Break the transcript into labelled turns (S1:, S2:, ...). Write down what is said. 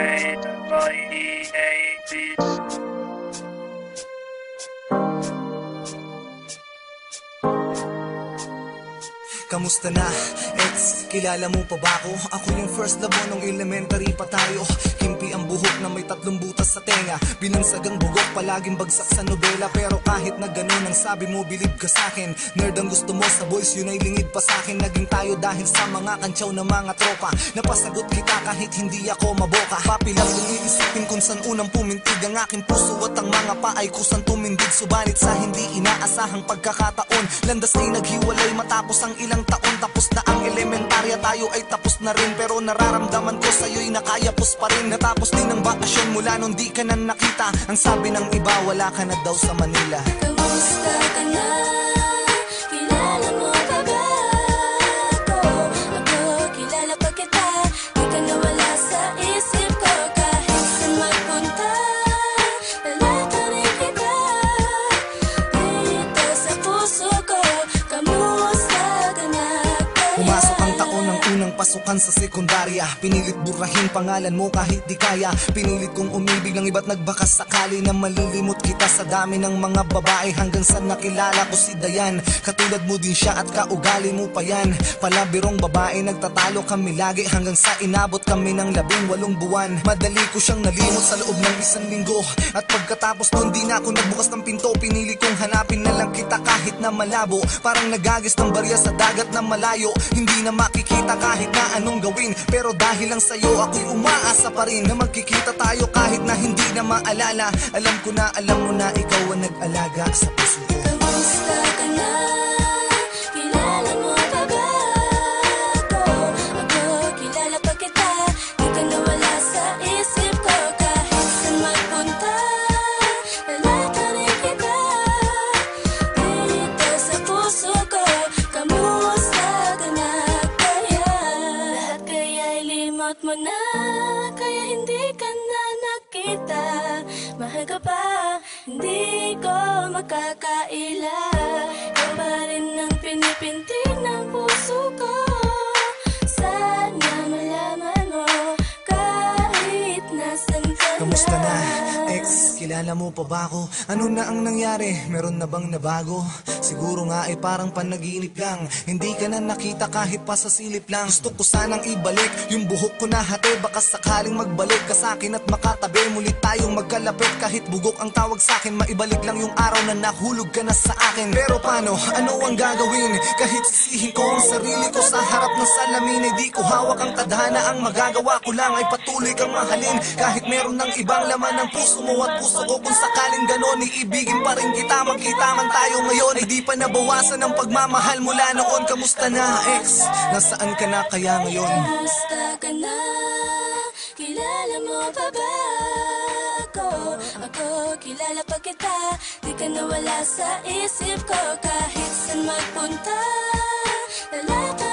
S1: made by EA Beats.
S2: Kamusta na, ex? Kilala mo pa ba ako? Ako yung first love mo nung elementary pa tayo. Himpi ang buhok na may 3 butas sa tenga. Binansagang bugok, palaging bagsak sa nobela. Pero kahit na ganun ang sabi mo, believe ka sa'kin. Nerd ang gusto mo sa boys, yun ay lingid pa sa'kin. Naging tayo dahil sa mga kantsaw na mga tropa. Napasagot kita kahit hindi ako maboka. Papilang kung iisipin kung saan unang pumintig ang aking puso at ang mga paay kusang tumindig. Subalit sa hindi inaasahang pagkakataon, landas ay naghiwalay matapos ang ilang taon. Tapos na ang elementarya, tayo ay tapos na rin. Pero nararamdaman ko sa'yo'y nakayapos pa rin. Natapos din ang bakasyon mula nung di ka na nakita. Ang sabi ng iba, wala ka na daw sa Manila.
S3: Kamusta ka na? Kilala mo pa ba ako? Ako, kilala pa kita. Di ka nawala sa isip ko. Kahit saan magpunta, lalata rin kita. Dito sa puso ko, kamusta ka na?
S2: Pumasok ang taon ng unang pasukan sa sekundarya. Pinilit burahin pangalan mo kahit di kaya. Pinilit kong umibig ng iba't nagbakas sakali na malilimot kita sa dami ng mga babae. Hanggang sa nakilala ko si Dayan. Katulad mo din siya at kaugali mo pa yan. Palabirong babae, nagtatalo kami lagi. Hanggang sa inabot kami ng 18 buwan. Madali ko siyang nalimot sa loob ng 1 linggo. At pagkatapos nun di na ako nagbukas ng pinto. Pinili kong hanapin na lang kita kahit na malabo. Parang nagagis ng barya sa dagat na malayo. Hindi na makikita kahit na anong gawin. Pero dahil lang sa'yo ako'y umaasa pa rin na magkikita tayo kahit na hindi na maalala. Alam ko na alam mo na ikaw ang nag-alaga sa puso ko.
S3: Kamusta ka na? Kilala mo pa ba ako? Ako, kilala pa kita. Di ka nawala sa isip ko. Kahit saan magpunta, lalata rin kita. Dito sa puso ko, kamusta ka na? Kaya lahat kaya'y limot mo na. Kaya hindi ka na nakita. Mahal ka pa, hindi ko makakaila. Ikaw pa rin ang pinipintig ng puso ko. Sana malaman mo kahit nasan ka na.
S2: Kamusta na, ex? Kilala mo pa ba ako? Ano na ang nangyari? Meron na bang nabago? Siguro nga ay parang panaginip lang. Hindi ka na nakita kahit pa sa silip lang. Gusto ko sanang ibalik yung buhok ko na hati. Baka sakaling magbalik ka sa'kin at makatabi. Muli tayong magkalapit kahit bugok ang tawag sa'kin. Maibalik lang yung araw na nahulog ka na sa akin. Pero paano? Ano ang gagawin? Kahit sisihin ko ang sarili ko sa harap ng salamin, ay di ko hawak ang tadhana. Ang magagawa ko lang ay patuloy kang mahalin. Kahit meron ng ibang laman ng puso mo at puso ko. Kung sakaling ganon, iibigin pa rin kita. Magkita man tayo ngayon, ay di pa nabawasan ang pagmamahal mula noon. Kamusta na, ex? Nasaan ka na kaya ngayon?
S3: Kamusta ka na? Kilala mo pa ba ako? Ako, kilala pa kita. Di ka nawala sa isip ko. Kahit saan magpunta, lalata